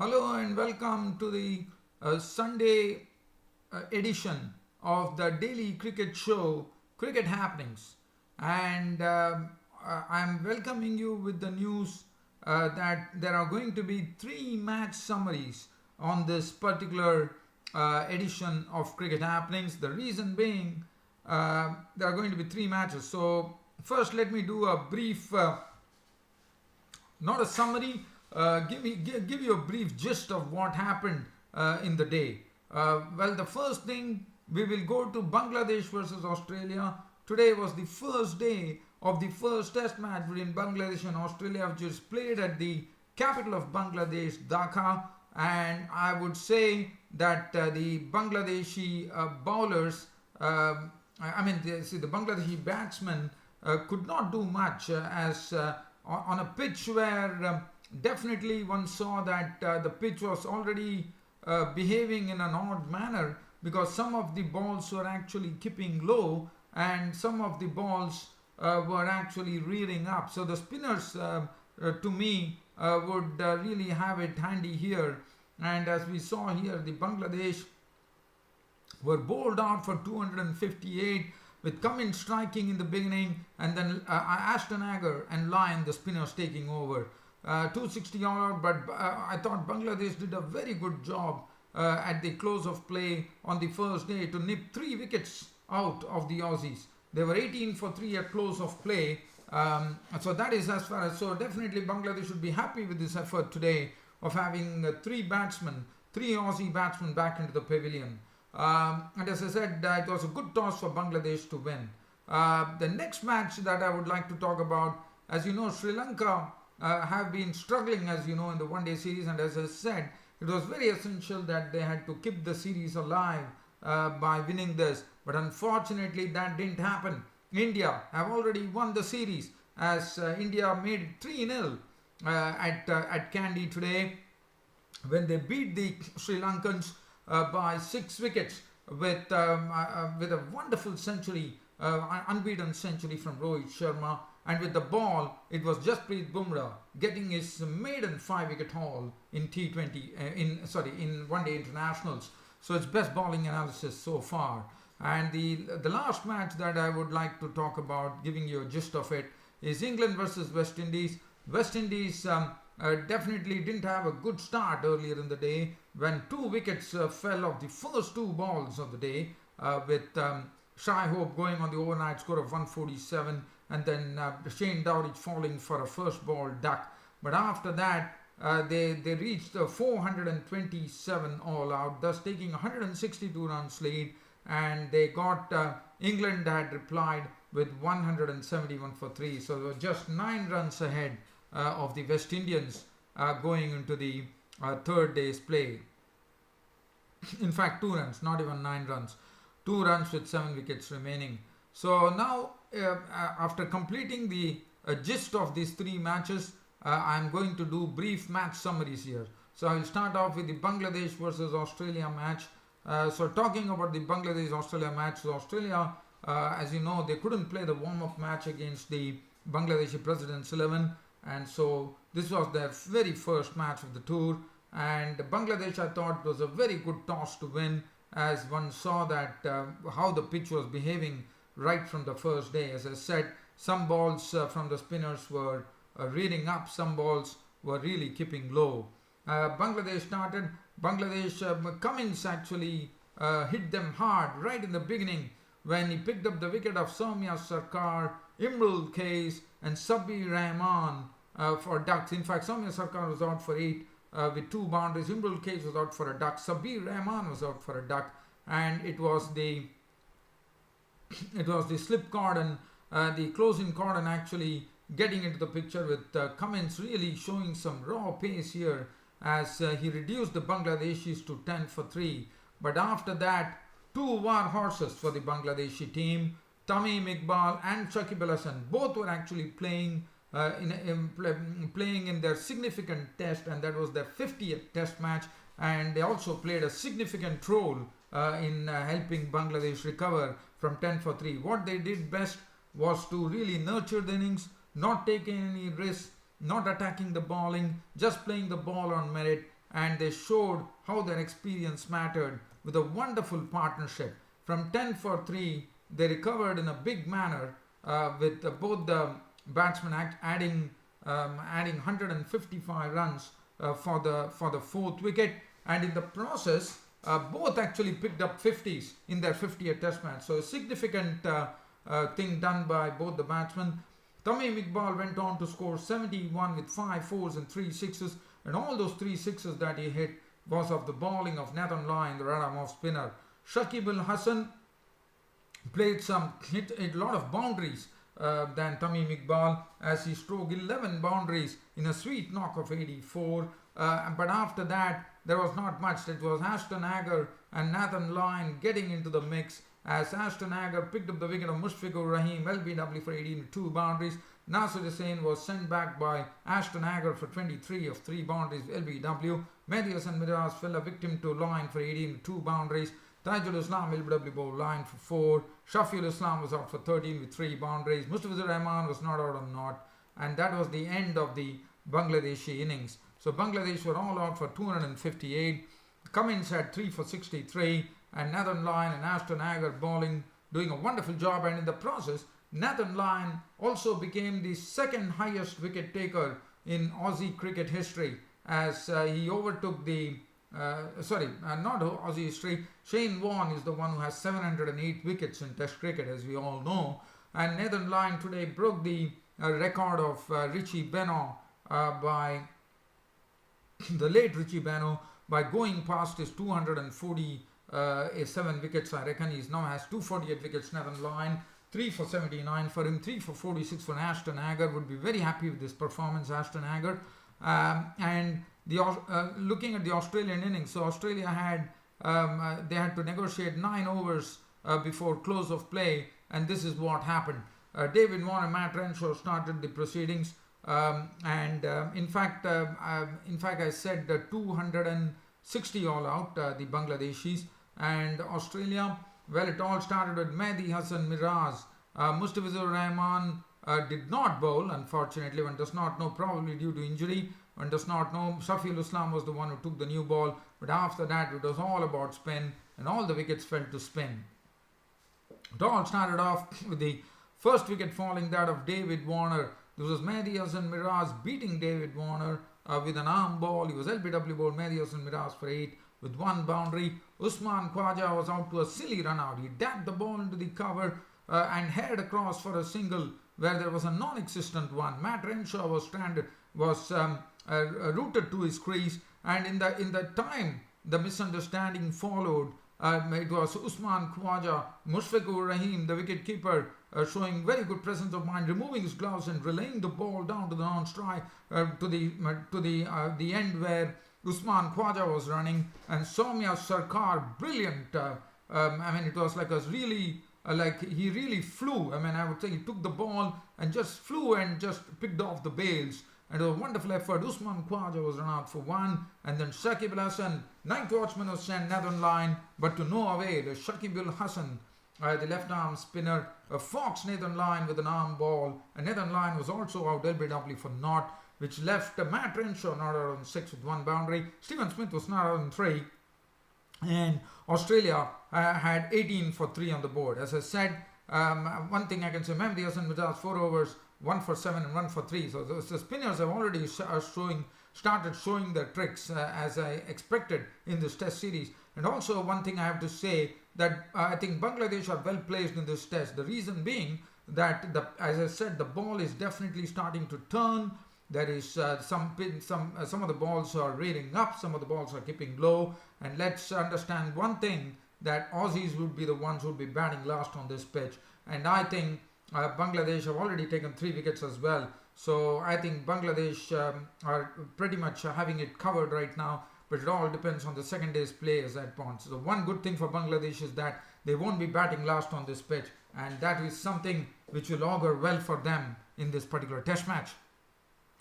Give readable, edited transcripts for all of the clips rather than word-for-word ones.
Hello and welcome to the Sunday edition of the daily cricket show, Cricket Happenings. And I'm welcoming you with the news that there are going to be three match summaries on this particular edition of Cricket Happenings. The reason being, there are going to be three matches. So, first, let me do a brief not a summary. Give you a brief gist of what happened in the day. Well, the first thing, we will go to Bangladesh versus Australia. Today was the first day of the first test match between Bangladesh and Australia, which is played at the capital of Bangladesh, Dhaka. And I would say that the Bangladeshi bowlers, the Bangladeshi batsmen could not do much as on a pitch where definitely one saw that the pitch was already behaving in an odd manner, because some of the balls were actually keeping low and some of the balls were actually rearing up. So the spinners, to me, would really have it handy here. And as we saw here, the Bangladesh were bowled out for 258, with Cummins striking in the beginning, and then Ashton Agar and Lyon, the spinners, taking over. 260 all out, but I thought Bangladesh did a very good job at the close of play on the first day to nip 3 wickets out of the Aussies. They were 18 for 3 at close of play. So that is as far as, so definitely Bangladesh should be happy with this effort today of having 3 Aussie batsmen back into the pavilion. And as I said, it was a good toss for Bangladesh to win. The next match that I would like to talk about, as you know, Sri Lanka have been struggling, as you know, in the one-day series, and as I said, it was very essential that they had to keep the series alive by winning this. But unfortunately, that didn't happen. India have already won the series, as India made it 3-0 at Kandy today, when they beat the Sri Lankans by 6 wickets with a wonderful century, unbeaten century from Rohit Sharma. And with the ball, it was Jasprit Bumrah getting his maiden 5-wicket haul in in one-day internationals. So it's best bowling analysis so far. And the last match that I would like to talk about, giving you a gist of it, is England versus West Indies. West Indies definitely didn't have a good start earlier in the day, when 2 wickets fell off the first 2 balls of the day, with Shai Hope going on the overnight score of 147, and then Shane Dowrich falling for a first ball duck. But after that, they reached 427 all out, thus taking 162 runs lead, and they got England had replied with 171 for 3. So they were just 9 runs ahead of the West Indians going into the third day's play. In fact, 2 runs, not even 9 runs. 2 runs with 7 wickets remaining. So now, after completing the gist of these 3 matches, I'm going to do brief match summaries here. So I will start off with the Bangladesh versus Australia match. So talking about the Bangladesh-Australia match, so Australia, as you know, they couldn't play the warm-up match against the Bangladeshi Presidents 11, and so this was their very first match of the tour. And Bangladesh, I thought, was a very good toss to win, as one saw that how the pitch was behaving right from the first day. As I said, some balls from the spinners were rearing up, some balls were really keeping low. Bangladesh started. Cummins actually hit them hard right in the beginning, when he picked up the wicket of Soumya Sarkar, Imrul Kais and Sabir Rahman for ducks. In fact, Soumya Sarkar was out for 8 with 2 boundaries. Imrul Kais was out for a duck. Sabir Rahman was out for a duck, and it was the slip cordon, the closing cordon actually getting into the picture, with Cummins really showing some raw pace here, as he reduced the Bangladeshis to 10 for 3. But after that, 2 war horses for the Bangladeshi team, Tamim Iqbal and Shakib Al Hasan, both were actually playing in their significant test, and that was their 50th test match, and they also played a significant role in helping Bangladesh recover from 10 for 3. What they did best was to really nurture the innings, not taking any risks, not attacking the bowling, just playing the ball on merit, and they showed how their experience mattered with a wonderful partnership. From 10 for 3, they recovered in a big manner with both the batsmen adding 155 runs for the fourth wicket, and in the process, both actually picked up 50s in their 50th Test match. So a significant thing done by both the batsmen. Tamim Iqbal went on to score 71 with 5 fours and 3 sixes, and all those 3 sixes that he hit was of the bowling of Nathan Lyon, the right-arm off spinner. Shakib Al Hasan hit a lot of boundaries than Tamim Iqbal, as he struck 11 boundaries in a sweet knock of 84. But after that, there was not much. It was Ashton Agar and Nathan Lyon getting into the mix, as Ashton Agar picked up the wicket of Mushfiqur Rahim, LBW for 18 with 2 boundaries. Nasir Hussain was sent back by Ashton Agar for 23 of 3 boundaries, LBW. Mehdi Hasan Miraz fell a victim to Lyon for 18 with 2 boundaries. Tajul Islam LBW bowled Lyon for 4. Shafiul Islam was out for 13 with 3 boundaries. Mustafizur Rahman was not out on naught. And that was the end of the Bangladeshi innings. So Bangladesh were all out for 258. Cummins had 3 for 63. And Nathan Lyon and Ashton Agar bowling, doing a wonderful job. And in the process, Nathan Lyon also became the second highest wicket taker in Aussie cricket history, as he overtook not Aussie history. Shane Warne is the one who has 708 wickets in Test cricket, as we all know. And Nathan Lyon today broke the record of Richie Benaud by the late Richie Benaud by going past his 247 wickets. I reckon he now has 248 wickets. Nathan Lyon, 3 for 79 for him, 3 for 46 for Ashton Agar. Would be very happy with this performance, Ashton Agar. And looking at the Australian innings, so Australia had they had to negotiate 9 overs before close of play, and this is what happened. David Warner and Matt Renshaw started the proceedings, in fact I said 260 all out, the Bangladeshis. And Australia, well, it all started with Mehdi Hasan Miraz. Mustafizur Rahman did not bowl, unfortunately. One does not know, probably due to injury. One does not know. Shafiul Islam was the one who took the new ball, but after that it was all about spin, and all the wickets fell to spin. It all started off with the first wicket falling, that of David Warner. This was Mehdi Hasan Miraz beating David Warner with an arm ball. He was LBW ball, Mehdi Hasan Miraz for 8 with 1 boundary. Usman Khwaja was out to a silly run out. He dabbed the ball into the cover and headed across for a single where there was a non-existent one. Matt Renshaw was rooted to his crease, and in the time the misunderstanding followed, it was Usman Khwaja, Mushfiqur Rahim, the wicket keeper, showing very good presence of mind, removing his gloves and relaying the ball down to the non-strike to the end where Usman Khwaja was running, and Soumya Sarkar, brilliant. It was like he really flew. I would say he took the ball and just flew and just picked off the bails. And it was a wonderful effort. Usman Khwaja was run out for 1, and then Shakib Al Hasan, 9th watchman, was sent Nathan Lyon, but to no avail. Shakib Al Hasan, the left arm spinner, foxed Nathan Lyon with an arm ball, and Nathan Lyon was also out LBW for naught, which left Matt Renshaw not out on 6 with 1 boundary. Stephen Smith was not out on 3. And Australia had 18 for 3 on the board. As I said, one thing I can say, Mehdi Hasan Miraz 4 overs, 1 for 7 and 1 for 3. So the spinners have already started showing their tricks as I expected in this Test series. And also one thing I have to say, that I think Bangladesh are well placed in this Test. The reason being that, as I said, the ball is definitely starting to turn. There is some of the balls are rearing up, some of the balls are keeping low. And let's understand one thing, that Aussies would be the ones who would be batting last on this pitch. And I think Bangladesh have already taken 3 wickets as well. So I think Bangladesh are pretty much having it covered right now. But it all depends on the second day's play as that point. So one good thing for Bangladesh is that they won't be batting last on this pitch. And that is something which will augur well for them in this particular Test match,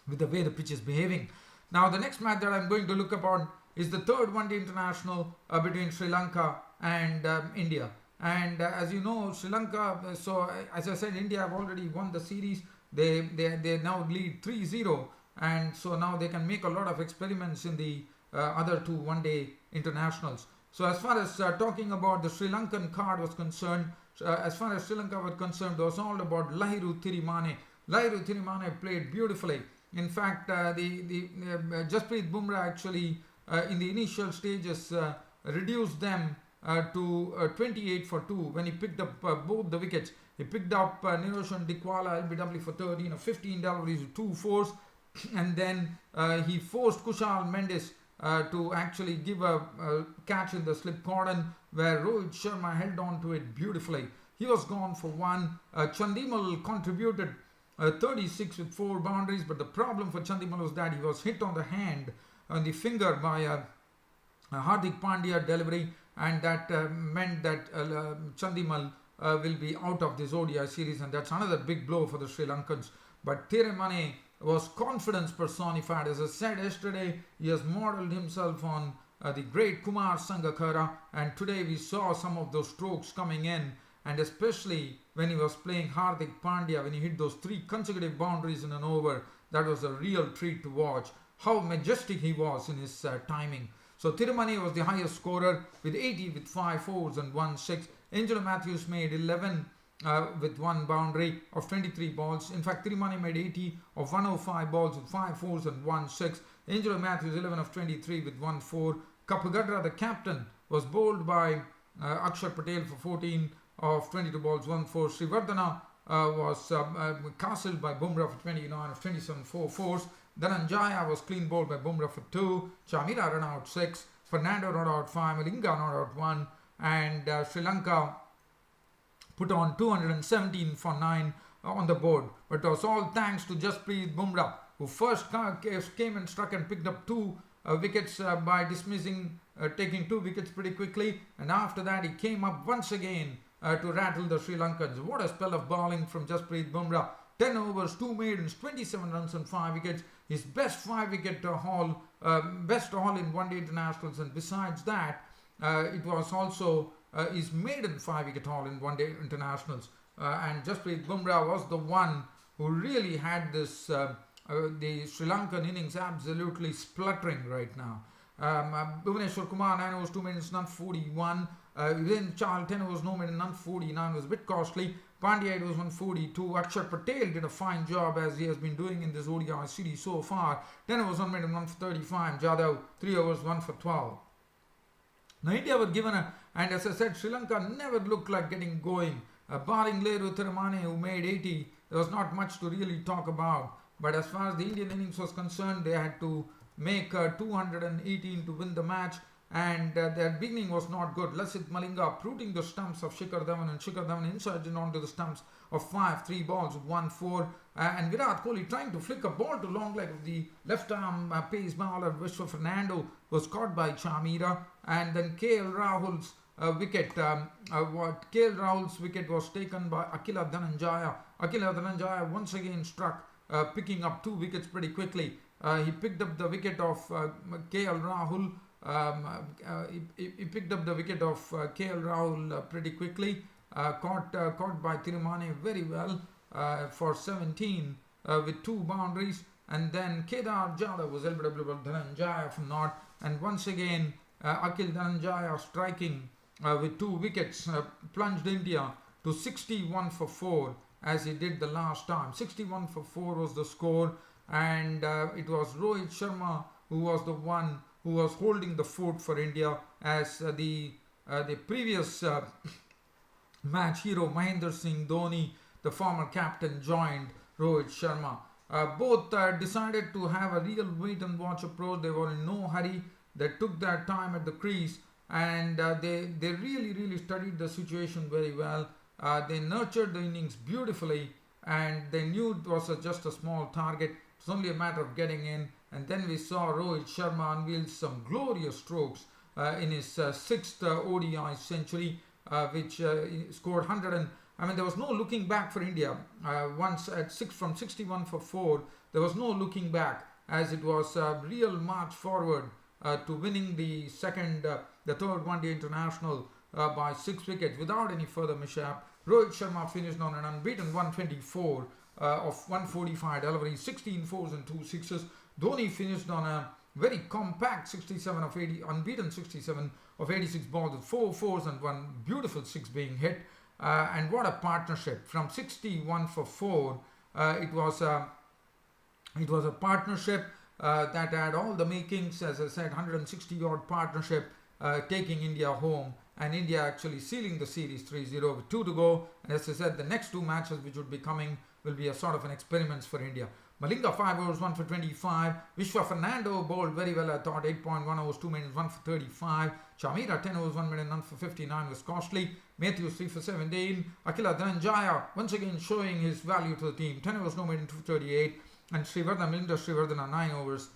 with the way the pitch is behaving. Now the next match that I'm going to look upon is the 3rd one-day international between Sri Lanka and India. And as you know, Sri Lanka, as I said, India have already won the series. They now lead 3-0, and so now they can make a lot of experiments in the other two one-day internationals. So as far as talking about the Sri Lankan card was concerned, as far as Sri Lanka was concerned, it was all about Lahiru Thirimane. Lahiru Thirimane played beautifully. In fact, Jasprit Bumrah actually in the initial stages reduced them to 28 for 2 when he picked up both the wickets. He picked up Niroshan Dikwala LBW for 13 or 15 deliveries with 2 fours, and then he forced Kushal Mendes to actually give a catch in the slip cordon where Rohit Sharma held on to it beautifully. He was gone for 1. Chandimal contributed 36 with 4 boundaries, but the problem for Chandimal was that he was hit on the hand, on the finger by a Hardik Pandya delivery, and that meant that Chandimal will be out of this ODI series, and that's another big blow for the Sri Lankans. But Thirimane was confidence personified. As I said yesterday, he has modelled himself on the great Kumar Sangakkara, and today we saw some of those strokes coming in, and especially when he was playing Hardik Pandya, when he hit those 3 consecutive boundaries in an over, that was a real treat to watch. How majestic he was in his timing. So Thirimane was the highest scorer with 80 with 5 fours and 1 6. Angelo Matthews made 11 with 1 boundary of 23 balls. In fact, Thirimane made 80 of 105 balls with 5 fours and 1 6. Angelo Matthews 11 of 23 with 1 4. Kapagadra, the captain, was bowled by Akshar Patel for 14 of 22 balls, 1 4. Srivardhana was castled by Bumrah for 29 of 27, 4 fours. Dhananjaya was clean bowled by Bumrah for 2. Chamira ran out 6. Fernando not out 5. Malinga not out 1. And Sri Lanka put on 217 for 9 on the board. But it was all thanks to Jasprit Bumrah, who first came and struck and picked up 2 wickets by taking 2 wickets pretty quickly. And after that, he came up once again to rattle the Sri Lankans. What a spell of bowling from Jasprit Bumrah. 10 overs, 2 maidens, 27 runs and 5 wickets. His best 5-wicket haul, best haul in one-day internationals. And besides that, it was also his maiden 5-wicket haul in one-day internationals. And Jasprit Bumrah was the one who really had this, the Sri Lankan innings absolutely spluttering right now. Bhuvaneshwar Kumar, 9 overs, 2 maidens, none 41. Then Chahal, 10 overs, no maiden, none 49 was a bit costly. Pandya, it was 142. Akshar Patel did a fine job as he has been doing in this ODI series so far. 10 overs, 1 maiden, 1 for 35. Jadhav, 3 overs, 1 for 12. Now India were given and as I said, Sri Lanka never looked like getting going. Barring Lahiru Thirimane, who made 80, there was not much to really talk about. But as far as the Indian innings was concerned, they had to make 218 to win the match. And their beginning was not good. Lasith Malinga uprooting the stumps of Shikhar Dhawan, and Shikhar Dhawan insurgent onto the stumps of 3 balls with 1 4. And Virat Kohli trying to flick a ball to long leg of the left arm pace bowler Vishwa Fernando was caught by Chamira. And then KL Rahul's wicket, KL Rahul's wicket was taken by Akila Dhananjaya. Akila Dhananjaya once again struck, picking up 2 wickets pretty quickly. He picked up the wicket of KL Rahul. He picked up the wicket of KL Rahul pretty quickly, caught by Thirimane very well for 17 with 2 boundaries, and then Kedar Jadhav was LBW by Dhananjaya from North, and once again Akil Dhananjaya striking with 2 wickets plunged India to 61 for 4 as he did the last time. 61 for 4 was the score, and it was Rohit Sharma who was the one who was holding the fort for India as the previous match hero Mahendra Singh Dhoni, the former captain, joined Rohit Sharma. Both decided to have a real wait and watch approach. They were in no hurry. They took their time at the crease, and they really studied the situation very well. They nurtured the innings beautifully, and they knew it was just a small target. It's only a matter of getting in. And then we saw Rohit Sharma unveil some glorious strokes in his 6th ODI century, which scored 100. There was no looking back for India. Once at 6 from 61 for 4, there was no looking back, as it was a real march forward to winning the third one-day international by 6 wickets without any further mishap. Rohit Sharma finished on an unbeaten 124 of 145 deliveries, 16 fours and 2 sixes. Dhoni finished on a very compact 67 of 80, unbeaten 67 of 86 balls with 4 fours and one beautiful six being hit. And what a partnership from 61 for 4. It was a partnership that had all the makings, as I said, 160 odd partnership taking India home, and India actually sealing the series 3-0 with 2 to go. And as I said, the next 2 matches which would be coming will be a sort of an experiment for India. Malinga 5 overs, 1 for 25. Vishwa Fernando bowled very well, I thought. 8.1 overs, 2 minutes, 1 for 35. Chamira 10 overs, 1 minute, none for 59 was costly. Matthews 3 for 17. Akila Dhananjaya once again showing his value to the team. 10 overs, no maiden, 2 for 38. And Milinda Srivardhana 9 overs,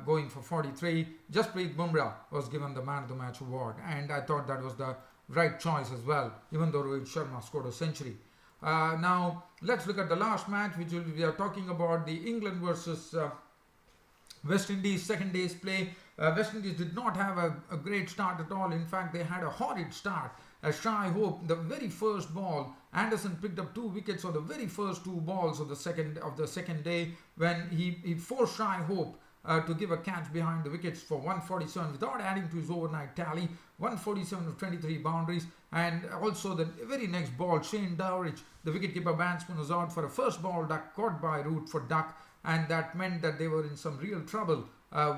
going for 43. Jasprit Bumrah was given the man of the match award, and I thought that was the right choice as well, even though Rohit Sharma scored a century. Now let's look at the last match, which we are talking about, the England versus West Indies second day's play. West Indies did not have a great start at all. In fact, they had a horrid start. As Shai Hope, the very first ball, Anderson picked up 2 wickets on the very first 2 balls of the second day, when he forced Shai Hope to give a catch behind the wickets for 147 without adding to his overnight tally. 147 of 23 boundaries, and also the very next ball, Shane Dowrich, the wicketkeeper batsman, was out for a first ball duck caught by Root for duck, and that meant that they were in some real trouble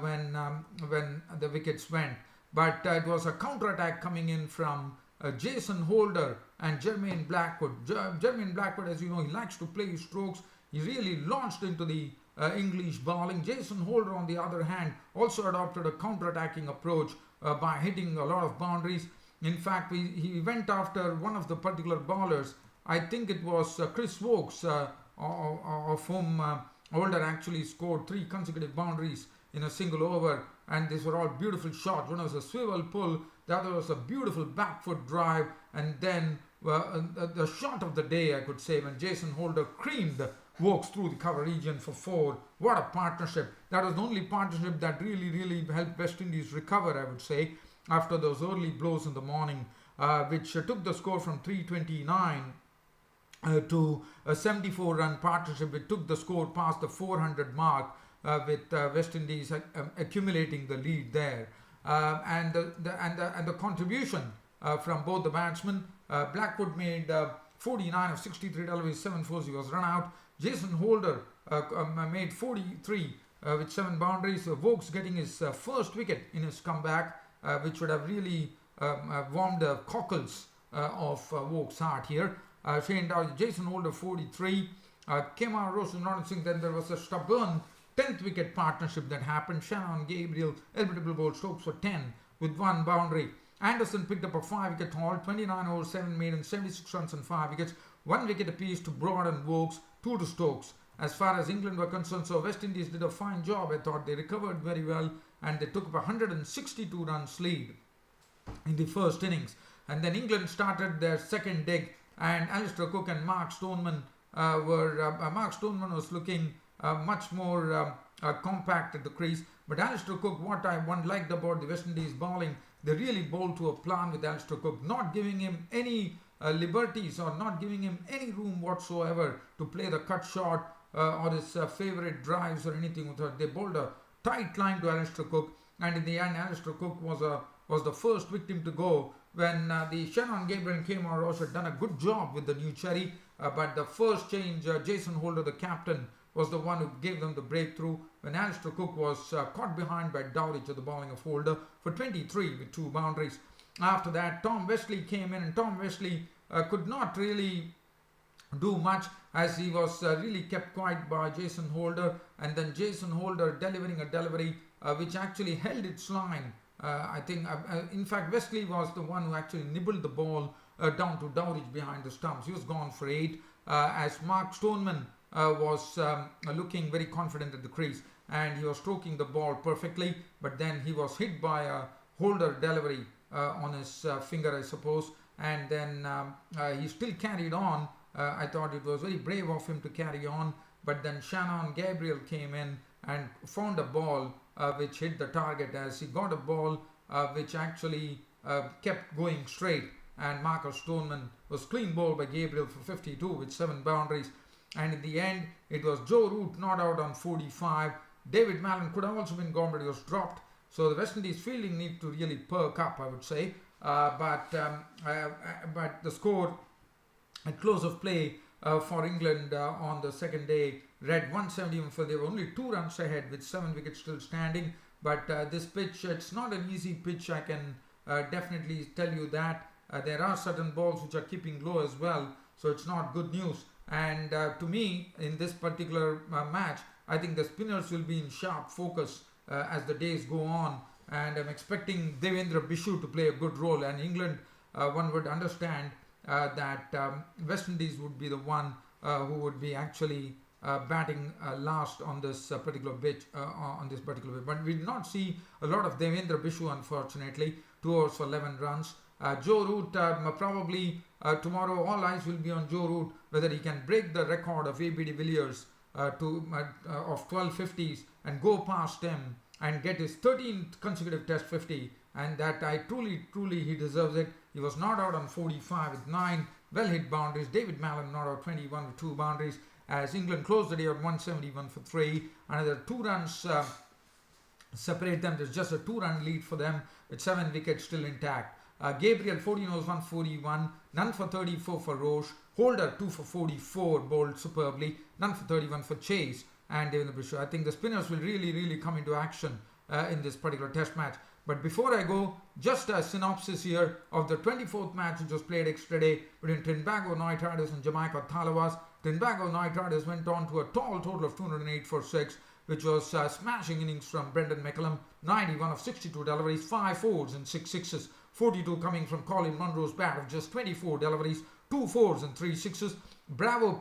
when the wickets went. But it was a counter-attack coming in from Jason Holder and Jermaine Blackwood. Jermaine Blackwood, as you know, he likes to play his strokes. He really launched into the English bowling. Jason Holder, on the other hand, also adopted a counter-attacking approach by hitting a lot of boundaries. In fact, he went after one of the particular bowlers. I think it was Chris Wokes, of whom Holder actually scored 3 consecutive boundaries in a single over, and these were all beautiful shots. One was a swivel pull, the other was a beautiful back foot drive, and then the shot of the day, I could say, when Jason Holder creamed Wokes through the cover region for 4. What a partnership. That was the only partnership that really helped West Indies recover, I would say, after those early blows in the morning, which took the score from 329 to a 74-run partnership. It took the score past the 400 mark, with West Indies accumulating the lead there. And the contribution from both the batsmen. Blackwood made 49 of 63 deliveries, 7 fours, he was run out. Jason Holder made 43 with 7 boundaries. Wokes getting his first wicket in his comeback, which would have really warmed the cockles of Wokes' heart here. Shane Dowrich, Jason Holder 43. Kemar Rose and Ronald Singh. Then there was a stubborn 10th wicket partnership that happened. Shannon Gabriel, eligible bowled Stokes for 10 with 1 boundary. Anderson picked up a 5-wicket haul, 29 overs, 7 maiden, 76 runs and 5 wickets. 1 wicket apiece to Broad and Wokes, 2 to Stokes. As far as England were concerned, so West Indies did a fine job. I thought they recovered very well, and they took up a 162 runs lead in the first innings. And then England started their second dig, and Alistair Cook and Mark Stoneman Mark Stoneman was looking much more compact at the crease. But Alistair Cook, what I liked about the West Indies bowling, they really bowled to a plan with Alistair Cook, not giving him any liberties or not giving him any room whatsoever to play the cut shot or his favourite drives or anything with her. They bowled a tight line to Alistair Cook, and in the end Alistair Cook was the first victim to go when the Shannon Gabriel and Kemar Roche had done a good job with the new cherry, but the first change, Jason Holder, the captain, was the one who gave them the breakthrough when Alistair Cook was caught behind by Dowrich at the bowling of Holder for 23 with 2 boundaries. After that, Tom Westley came in, and Tom Westley could not really do much, as he was really kept quiet by Jason Holder, and then Jason Holder delivering a delivery which actually held its line. I think, in fact, Westley was the one who actually nibbled the ball down to Dowrich behind the stumps. He was gone for 8, as Mark Stoneman was looking very confident at the crease, and he was stroking the ball perfectly, but then he was hit by a Holder delivery on his finger, I suppose, and then he still carried on. I thought it was very brave of him to carry on, but then Shannon Gabriel came in and found a ball which hit the target, as he got a ball which actually kept going straight, and Marcus Stoneman was clean bowled by Gabriel for 52 with 7 boundaries. And in the end, it was Joe Root not out on 45, David Mallon could have also been gone, but he was dropped. So the West Indies fielding need to really perk up, I would say. But the score at close of play for England on the second day read 171 for. They were only 2 runs ahead with 7 wickets still standing. But this pitch, it's not an easy pitch, I can definitely tell you that. There are certain balls which are keeping low as well, so it's not good news. And to me, in this particular match, I think the spinners will be in sharp focus as the days go on. And I'm expecting Devendra Bishu to play a good role. And England, one would understand that West Indies would be the one who would be actually batting last on this particular pitch. But we did not see a lot of Devendra Bishu, unfortunately. 2 overs for 11 runs. Joe Root, probably tomorrow all eyes will be on Joe Root, whether he can break the record of A.B. de Villiers of 1250s and go past him and get his 13th consecutive Test 50, and that I truly he deserves it. He was not out on 45 with 9 well hit boundaries. David Mallon not out 21 with 2 boundaries, as England closed the day on 171 for 3. Another 2 runs separate them. There's just a 2-run lead for them with 7 wickets still intact. Gabriel 14 overs 141, none for 34 for Roche. Holder 2 for 44, bowled superbly, none for 31 for Chase and Devendra Bishu. I think the spinners will really come into action in this particular test match. But before I go, just a synopsis here of the 24th match which was played yesterday between Trinbago Knight Riders and Jamaica Talawas. Trinbago Knight Riders went on to a tall total of 208 for 6, which was smashing innings from Brendan McCullum, 91 of 62 deliveries, 5 fours and 6 sixes, 42 coming from Colin Munro's bat of just 24 deliveries, 2 fours and 3 sixes. Bravo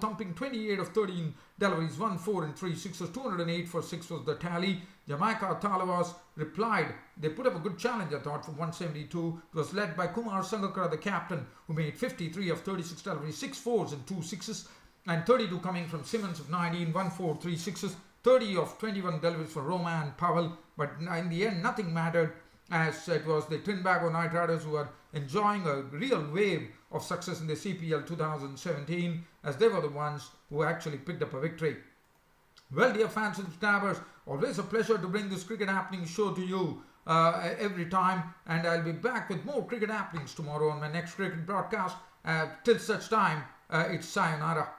thumping 28 of 13 deliveries, 1 4 and 3 sixes, 208 for 6 was the tally. Jamaica Talawas replied. They put up a good challenge, I thought, for 172. It was led by Kumar Sangakkara, the captain, who made 53 of 36 deliveries, 6 fours and 2 sixes, and 32 coming from Simmons of 19, 1 4, 3 sixes, 30 of 21 deliveries for Roma and Powell. But in the end, nothing mattered, as it was the Trinbago Knight Riders who were enjoying a real wave of success in the CPL 2017, as they were the ones who actually picked up a victory. Well, dear fans and subscribers, always a pleasure to bring this Cricket Happening show to you every time, and I'll be back with more cricket happenings tomorrow on my next cricket broadcast. Till such time, it's sayonara.